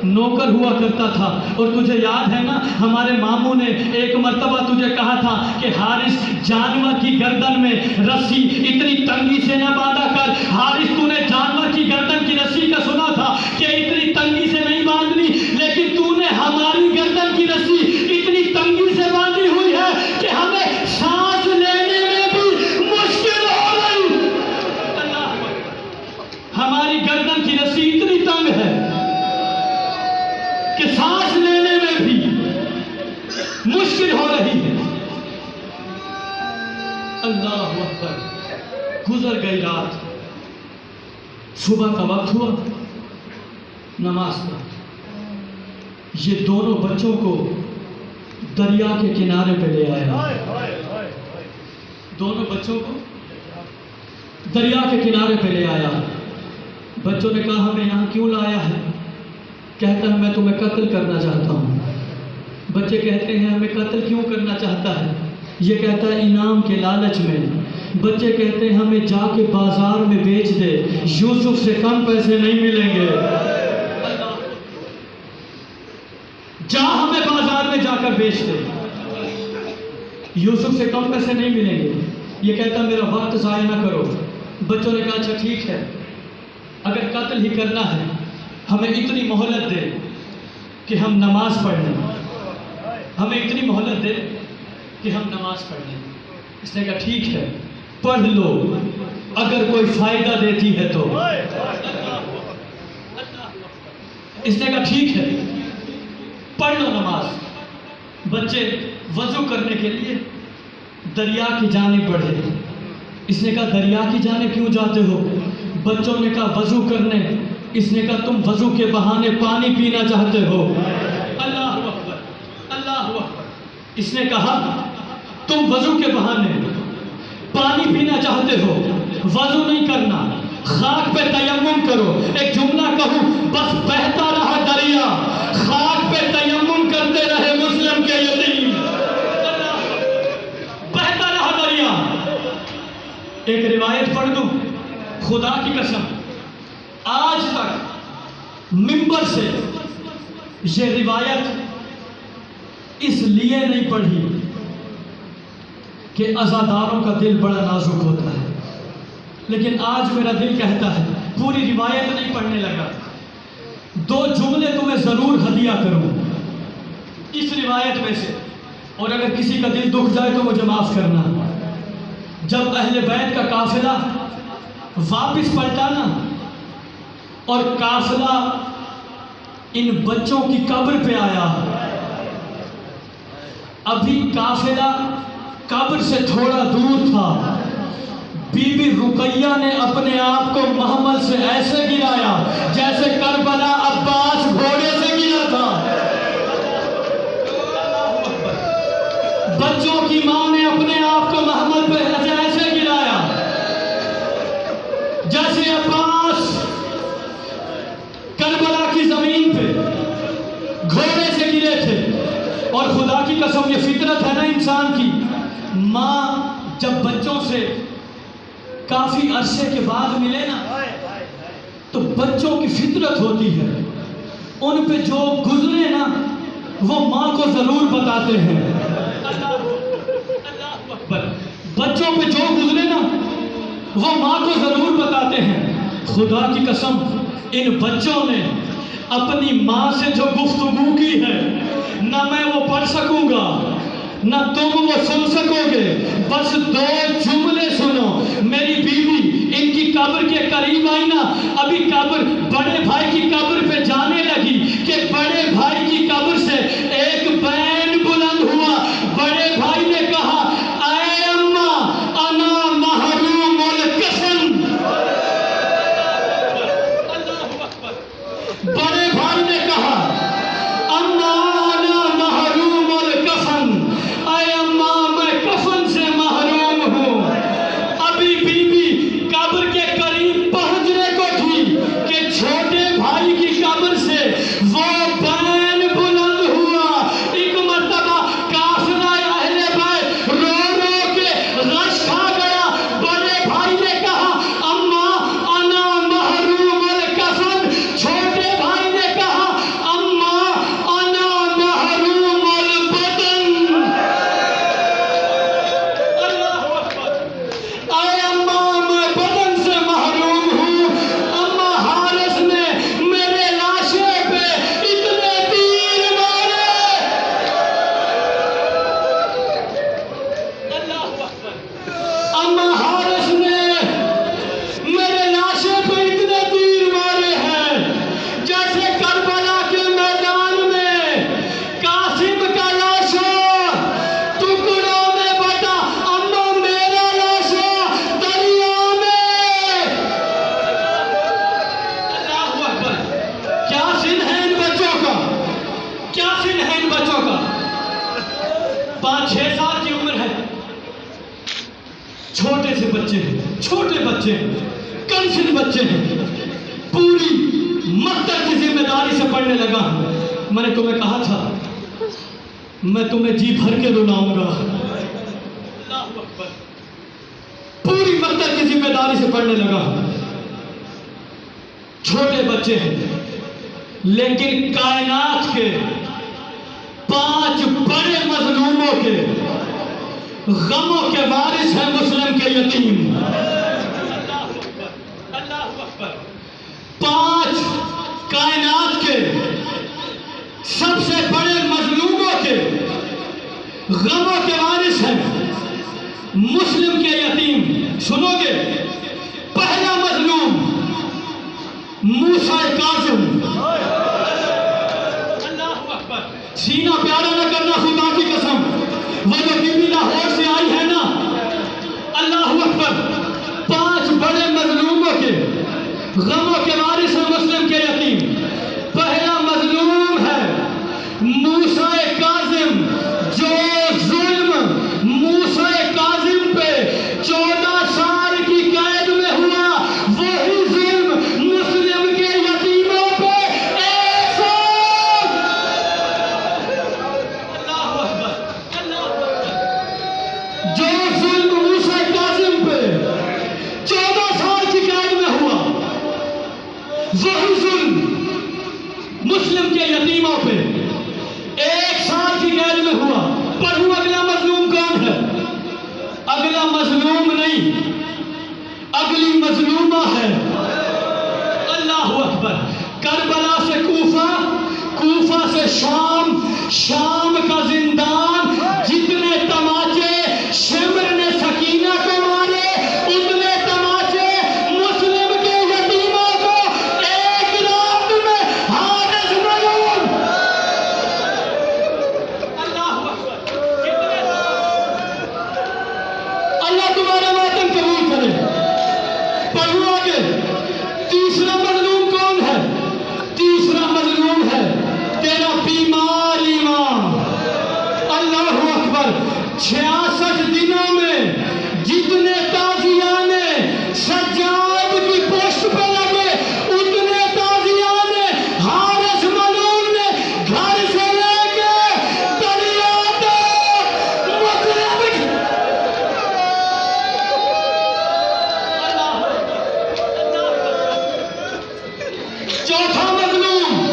نوکر ہوا کرتا تھا، اور تجھے یاد ہے نا ہمارے ماموں نے ایک مرتبہ تجھے کہا تھا کہ حارث جانور کی گردن میں رسی اتنی تنگی سے نہ باندھا کر۔ حارث تو نے جانور کی گردن کی رسی کا سنا تھا کہ اتنی تنگی سے نہیں باندھنی، لیکن تو نے ہماری گردن کی رسی اتنی تنگی سے باندھی ہوئی ہے کہ ہمیں سانس لینے میں بھی مشکل ہو رہی۔ ہماری گردن کی رسی اتنی تنگ ہے کہ سانس لینے میں بھی مشکل ہو رہی ہے۔ اللہ اکبر۔ گزر گئی رات، صبح کا وقت ہوا، نماز پڑھ۔ یہ دونوں بچوں کو دریا کے کنارے پہ لے آیا۔ دونوں بچوں کو دریا کے کنارے پہ لے آیا۔ بچوں نے کہا ہمیں یہاں کیوں لایا ہے؟ کہتا ہے میں تمہیں قتل کرنا چاہتا ہوں۔ بچے کہتے ہیں ہمیں قتل کیوں کرنا چاہتا ہے؟ یہ کہتا ہے انعام کے لالچ میں۔ بچے کہتے ہیں ہمیں جا کے بازار میں بیچ دے، یوسف سے کم پیسے نہیں ملیں گے۔ جا ہمیں بازار میں جا کر بیچ دے، یوسف سے کم پیسے نہیں ملیں گے۔ یہ کہتا میرا وقت ضائع نہ کرو۔ بچوں نے کہا اچھا ٹھیک ہے، اگر قتل ہی کرنا ہے ہمیں اتنی مہلت دے کہ ہم نماز پڑھ لیں، ہمیں اتنی مہلت دے کہ ہم نماز پڑھ لیں۔ اس نے کہا ٹھیک ہے پڑھ لو، اگر کوئی فائدہ دیتی ہے تو۔ اس نے کہا ٹھیک ہے پڑھ لو نماز۔ بچے وضو کرنے کے لیے دریا کی جانب بڑھے۔ اس نے کہا دریا کی جانب کیوں جاتے ہو؟ بچوں نے کہا وضو کرنے۔ اس نے کہا تم وضو کے بہانے پانی پینا چاہتے ہو۔ اللہ اکبر، اللہ اکبر۔ اس نے کہا تم وضو کے بہانے پانی پینا چاہتے ہو، وضو نہیں کرنا، خاک پہ تیمم کرو۔ ایک جملہ کہوں، بس بہتا رہا دریا، خاک پہ تیمم کرتے رہے مسلم کے یتیم۔ بہتا رہا دریا۔ ایک روایت پڑھ دوں، خدا کی قسم آج تک منبر سے یہ روایت اس لیے نہیں پڑھی کہ عزاداروں کا دل بڑا نازک ہوتا ہے، لیکن آج میرا دل کہتا ہے پوری روایت نہیں پڑھنے لگا، دو جملے تمہیں ضرور ہدیہ کروں اس روایت میں سے، اور اگر کسی کا دل دکھ جائے تو مجھے معاف کرنا۔ جب اہل بیت کا قافلہ واپس پلٹا نا، اور قافلہ ان بچوں کی قبر پہ آیا، ابھی قافلہ قبر سے تھوڑا دور تھا، بی بی رقیہ نے اپنے آپ کو محمل سے ایسے گرایا جیسے کربلا عباس گھوڑے سے گرا تھا۔ بچوں کی ماں نے اپنے آپ کو محمل پہ ایسے گرایا جیسے عباس کربلا کی زمین پہ گھوڑے سے گرے تھے۔ اور خدا کی قسم یہ فطرت ہے نا انسان کی، ماں جب بچوں سے کافی عرصے کے بعد ملے نا تو بچوں کی فطرت ہوتی ہے، ان پہ جو گزرے نا وہ ماں کو ضرور بتاتے ہیں۔ بچوں پہ جو گزرے نا وہ ماں کو ضرور بتاتے ہیں۔ خدا کی قسم ان بچوں نے اپنی ماں سے جو گفتگو کی ہے نہ میں وہ پڑھ سکوں گا نہ تم وہ سن سکو گے، بس دو جملے سنو۔ میری بیوی ان کی قبر کے قریب آئی نا، ابھی قبر بڑے بھائی کی قبر پہ جانے لگی کہ بڑے بھائی کی قبر سے ایک بین بلند ہوا۔ بڑے بھائی نے کہا اے اماں انا محروم القسم۔ کمسن بچے ہیں، پوری مکتب کی ذمہ داری سے پڑھنے لگا ہوں۔ میں نے تمہیں کہا تھا میں تمہیں جی بھر کے رلاؤں گا۔ اللہ اکبر، پوری مکتب کی ذمہ داری سے پڑھنے لگا ہوں۔ چھوٹے بچے ہیں لیکن کائنات کے 5 بڑے مظلوموں کے غموں کے وارث ہیں مسلم کے یتیم۔ اللہ اکبر، 5 کائنات کے سب سے بڑے مظلوموں کے غموں کے وارث ہیں مسلم کے یتیم۔ سنو گے، پہلا مظلوم موسیٰ کاظم۔ اللہ اکبر، سینہ پیارا نہ کرنا خدا کی قسم، وہ جو بی بی لاہور سے آئی ہے نا، اللہ اکبر، 5 بڑے مظلوموں کے غموں کے وارث ہیں مسلم کے یتیم۔ پہلا مظلوم ہے موسیٰ کاظم، جو ظلم موسیٰ کاظم پہ 14 سال کی قید میں ہوا، وہی ظلم مسلم کے یتیموں پہ 1 سال۔ اللہ اکبر، اللہ اکبر، جو ظلم موسیٰ کاظم پہ 14 سال کی قید میں ہوا، وہی ظلم مسلم کے یتیموں پہ 1 سال کی قید میں ہوا۔ پڑھوں اگلا مظلوم کون ہے؟ اگلا مظلوم نہیں، اگلی مظلومہ ہے۔ اللہ اکبر، کربلا سے کوفہ، کوفہ سے شام، شام کا زندان، جتنے تماچے شمر نے سکینہ کو مارے اتنے تماچے مسلم کے یتیموں کو ایک رات میں حارث ملعون۔ اللہ اکبر، اللہ تمہارا ماتم قبول کرے۔ پڑھو آگے، تیسرا مظلوم کون ہے؟ تیسرا مظلوم ہے تیرا بیمار ایمان۔ اللہ اکبر، 66 دنوں میں جتنے تازیانے سجاد کی پشت پہ لگے اتنے تازیانے حارث ملعون نے گھر سے لے کے دریا تک مسلم۔ چوتھا مظلوم،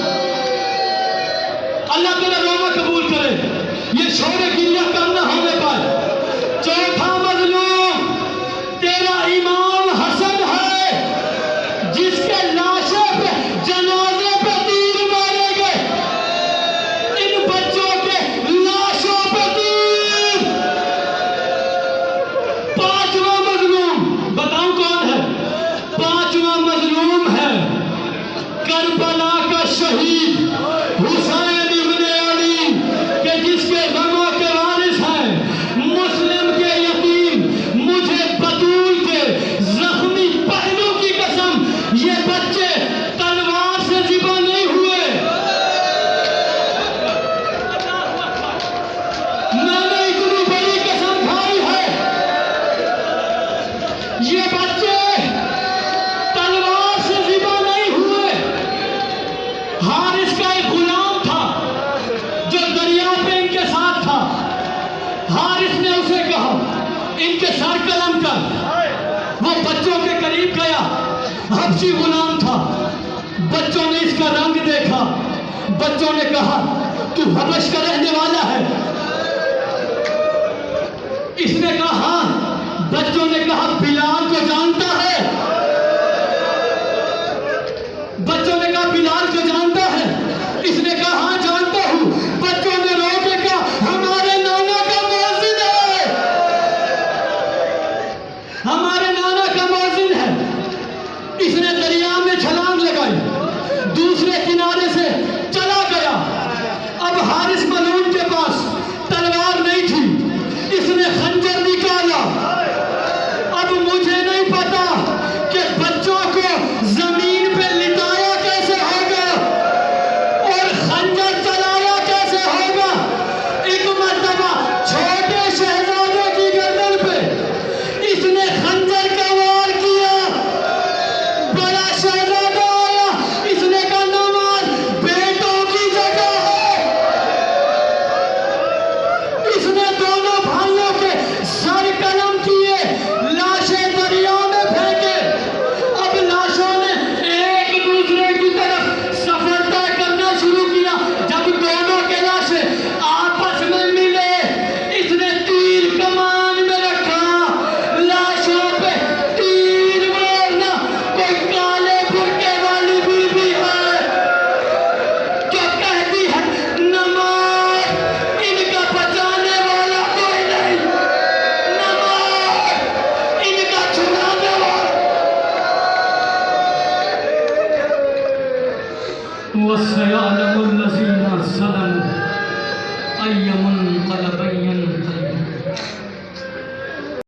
اللہ تعالیٰ رونا قبول کرے، یہ شور گریہ کم نہ ہونے پائے۔ چوتھا مظلوم تیرا امام حسن ہے، جس کے لاشے پہ جنازے پہ تیر مارے گئے، ان بچوں کے لاشوں پہ تیر۔ 5واں مظلوم بتاؤں کون ہے؟ 5واں مظلوم ہے کربلا کا شہید حسین ابن علی، کہ جس کے غموں کے وارث ہیں مسلم کے یتیم۔ مجھے بطول کے زخمی پہلو کی قسم، یہ بچے تلوار سے ذبح نہیں ہوئے۔ میں نے اتنی بڑی قسم کھائی ہے، یہ بچے تلوار سے ذبح نہیں ہوئے۔ حارث کا ایک غلام تھا جو دریا پہ ان کے ساتھ تھا۔ حارث نے اسے کہا ان کے سر قلم کر۔ وہ بچوں کے قریب گیا، حبشی غلام تھا۔ بچوں نے اس کا رنگ دیکھا، بچوں نے کہا تو حبش کا رہنے والا ہے؟ اس نے کہا ہاں۔ بچوں نے کہا بلال کو جانتا ہے؟ بچوں نے کہا بلال کو جانتا ہے؟ اس نے کہا ہاں جانتا ہوں۔ بچوں نے رو کے کہا ہمارے نانا کا مؤذن ہے، ہمارے نانا کا مؤذن ہے۔ اس نے دریا میں چھلانگ لگائی، دوسرے کنارے سے چلا گیا۔ اب حارث ملعون کے پاس تلوار نہیں تھی، اس نے خنجر نکالا۔ اب مجھے نہیں پتا کہ بچوں کو زمین پہ لٹایا کیسے ہوگا اور خنجر چلایا کیسے ہوگا۔ ایک مرتبہ چھوٹے شہزادے کی گردن پہ اس نے خنجر کا وار کیا، أي منقلب